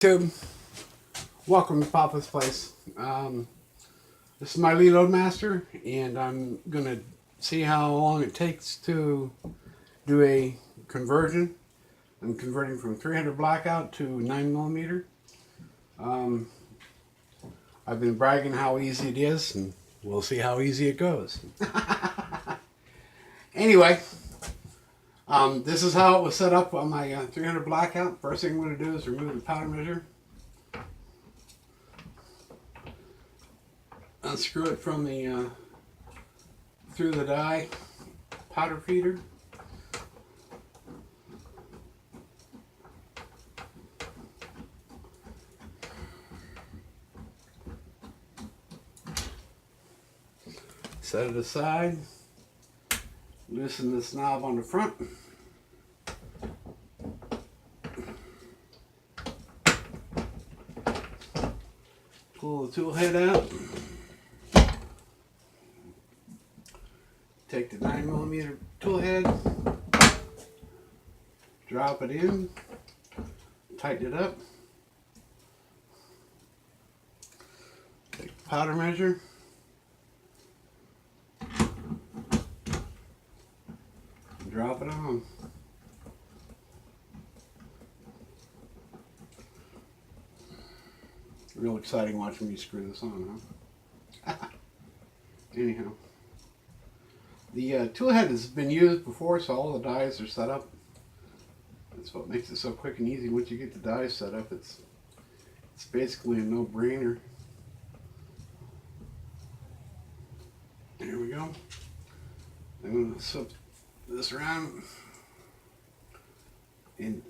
YouTube, welcome to Papa's Place. This is my Loadmaster, and I'm gonna see how long it takes to do a conversion. I'm converting from 300 blackout to 9mm. Um, I've been bragging how easy it is, and we'll see how easy it goes. Anyway, this is how it was set up on my 300 blackout. First thing I'm going to do is remove the powder measure. Unscrew it from the through the die powder feeder. Set it aside. Loosen this knob on the front. Pull the tool head out. Take the 9mm tool head, drop it in, tighten it up. Take the powder measure, drop it on. Real exciting watching me screw this on, huh? Anyhow. The tool head has been used before, so all the dies are set up. That's what makes it so quick and easy. Once you get the dies set up, it's basically a no-brainer. There we go. I'm going to slip this around and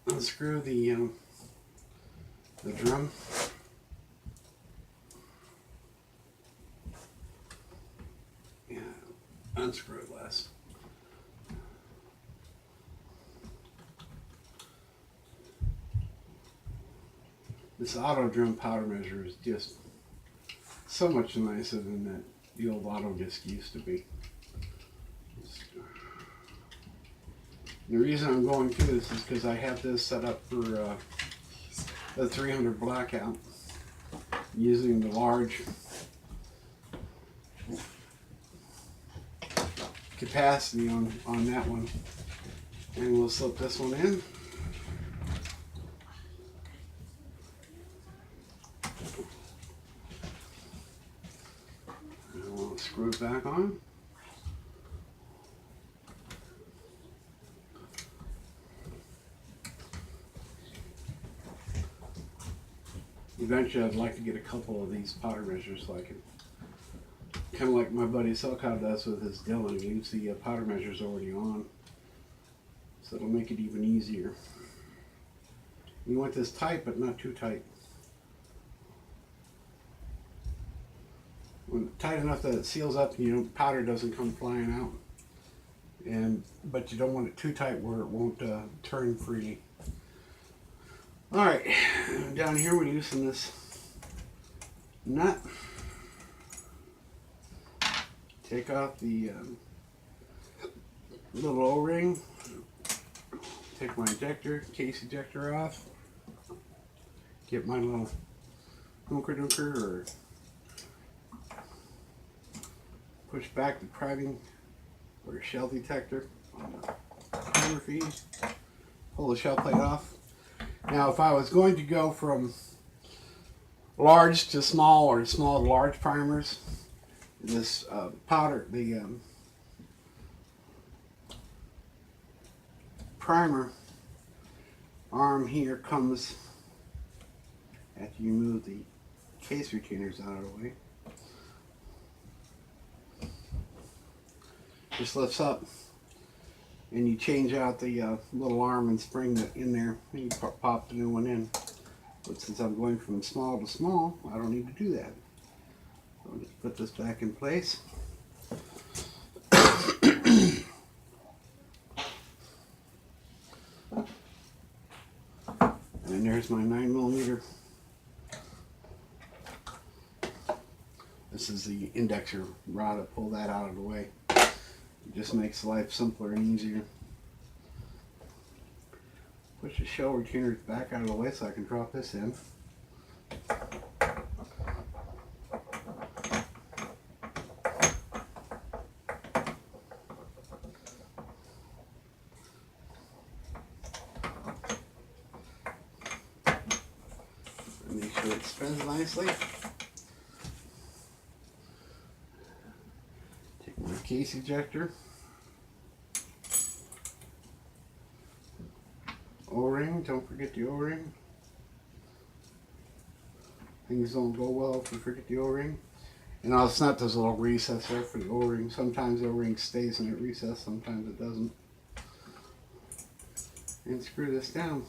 unscrew the drum. Unscrew it less. This auto drum powder measure is just so much nicer than that the old auto disc used to be. The reason I'm going through this is because I have this set up for the 300 blackout using the large capacity on that one, and we'll slip this one in. And we'll screw it back on. Eventually I'd like to get a couple of these powder measures so I can, kind of like my buddy Selkow does with his Dylan, he leaves the powder measures already on. So it'll make it even easier. You want this tight, but not too tight. When tight enough that it seals up and powder doesn't come flying out. But you don't want it too tight where it won't turn freely. Alright, down here we're using this nut. Take off the little O-ring. Take my case ejector off. Get my little hunker or push back the priming or shell detector on the primer feed. Pull the shell plate off. Now if I was going to go from large to small or small to large primers, this powder, the primer arm here comes after you move the case retainers out of the way. Just lifts up and you change out the little arm and spring that in there and you pop the new one in. But since I'm going from small to small, I don't need to do that. So I'll just put this back in place. And there's my 9mm. This is the indexer rod to pull that out of the way. It just makes life simpler and easier. Push the shell retainers back out of the way so I can drop this in. And make sure it spins nicely. Take my case ejector. O-ring, don't forget the O-ring. Things don't go well if you forget the O-ring. And I'll snap this little recess there for the O-ring. Sometimes the O-ring stays in that recess, sometimes it doesn't. And screw this down.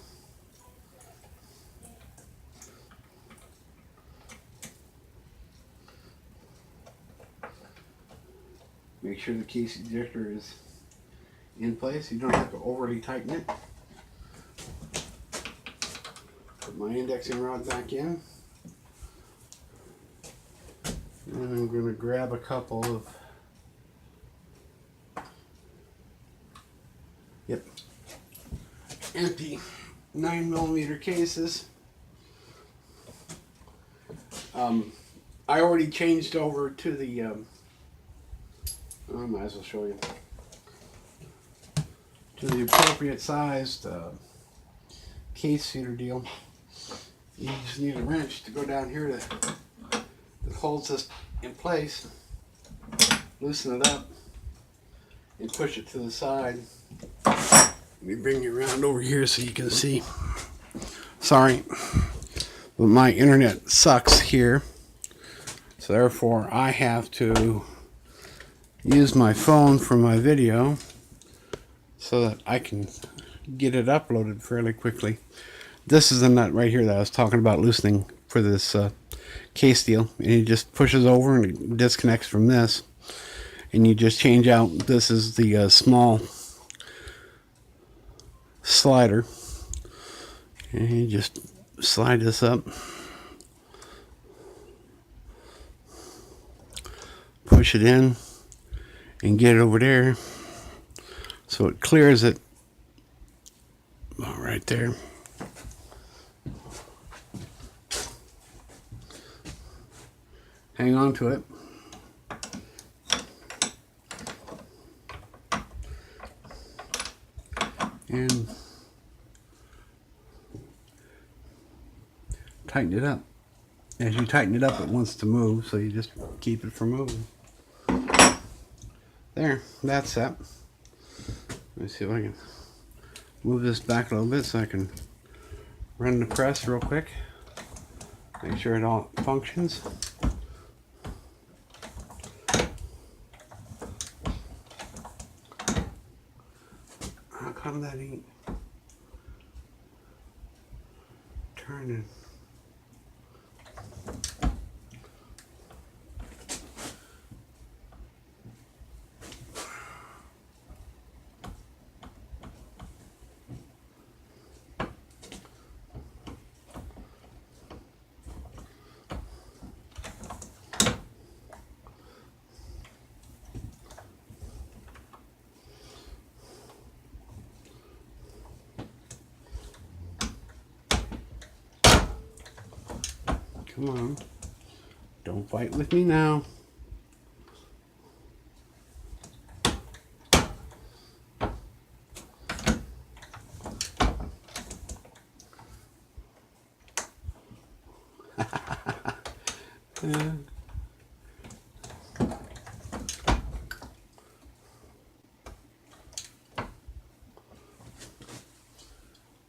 Make sure the case ejector is in place. You don't have to overly tighten it. Put my indexing rod back in. And I'm going to grab a couple of empty 9mm cases. I already changed over to the I might as well show you, to the appropriate sized case feeder deal. You just need a wrench to go down here that holds this in place, loosen it up, and push it to the side. Let me bring you around over here so you can see. Sorry, but my internet sucks here, so therefore I have to use my phone for my video so that I can get it uploaded fairly quickly. This is the nut right here that I was talking about loosening for this case deal, and it just pushes over and it disconnects from this, and you just change out. This is the small slider, and you just slide this up, push it in, and get it over there so it clears it right there. Hang on to it. And tighten it up. As you tighten it up, it wants to move, so you just keep it from moving. There, that's that. Let me see if I can move this back a little bit so I can run the press real quick. Make sure it all functions. How come that ain't turning? Come on. Don't fight with me now.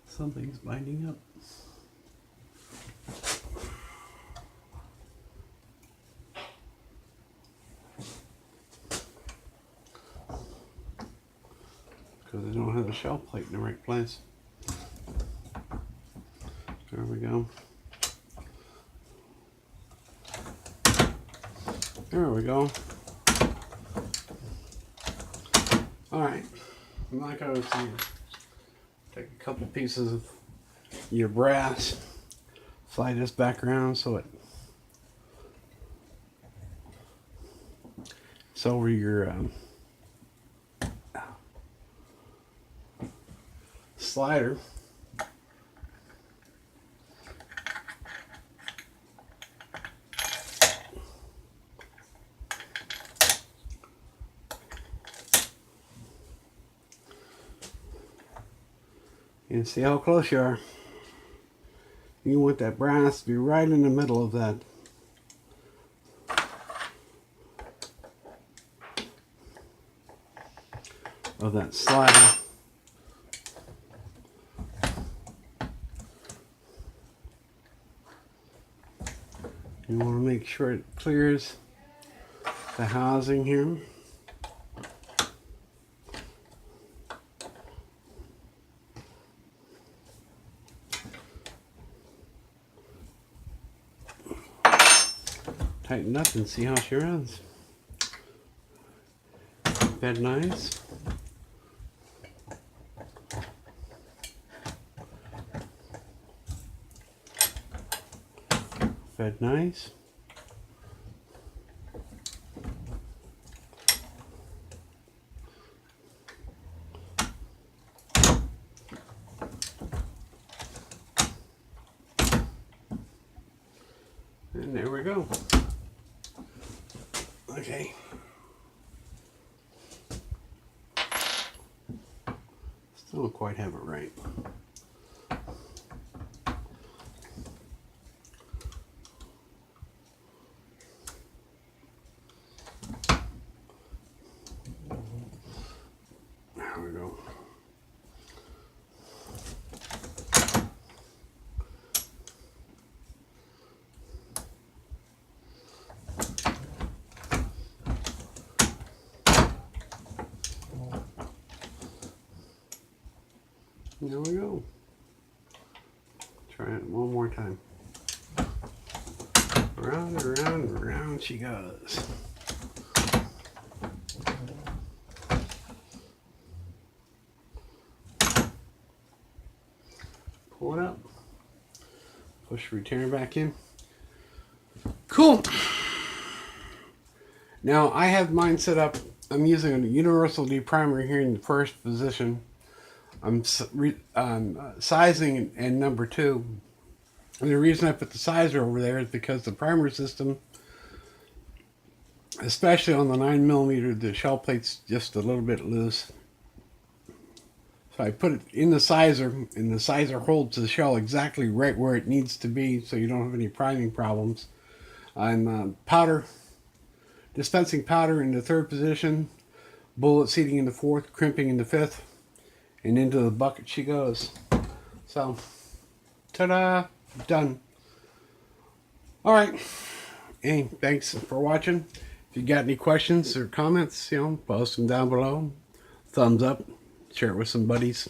Something's binding up. Because I don't have the shell plate in the right place. There we go. There we go. Alright, like I was saying, take a couple pieces of your brass, slide this back around so it's over your slider. And see how close you are. You want that brass to be right in the middle of that slider. You want to make sure it clears the housing here. Tighten up and see how she runs. Bed nice. Bed nice. And there we go. Okay. Still don't quite have it right. There we go. There we go. Try it one more time. Round and round and round she goes. Pull it up. Push the retainer back in. Cool. Now I have mine set up. I'm using a universal deprimer here in the first position. I'm sizing in number 2. And the reason I put the sizer over there is because the primer system, especially on the 9mm, the shell plate's just a little bit loose. So I put it in the sizer, and the sizer holds the shell exactly right where it needs to be, so you don't have any priming problems. I'm dispensing powder in the 3rd position, bullet seating in the 4th, crimping in the 5th, and into the bucket she goes. So, ta-da, done. All right. Hey, thanks for watching. If you got any questions or comments, post them down below. Thumbs up. Share it with some buddies.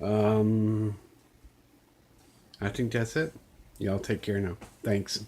I think that's it. Y'all take care now. Thanks.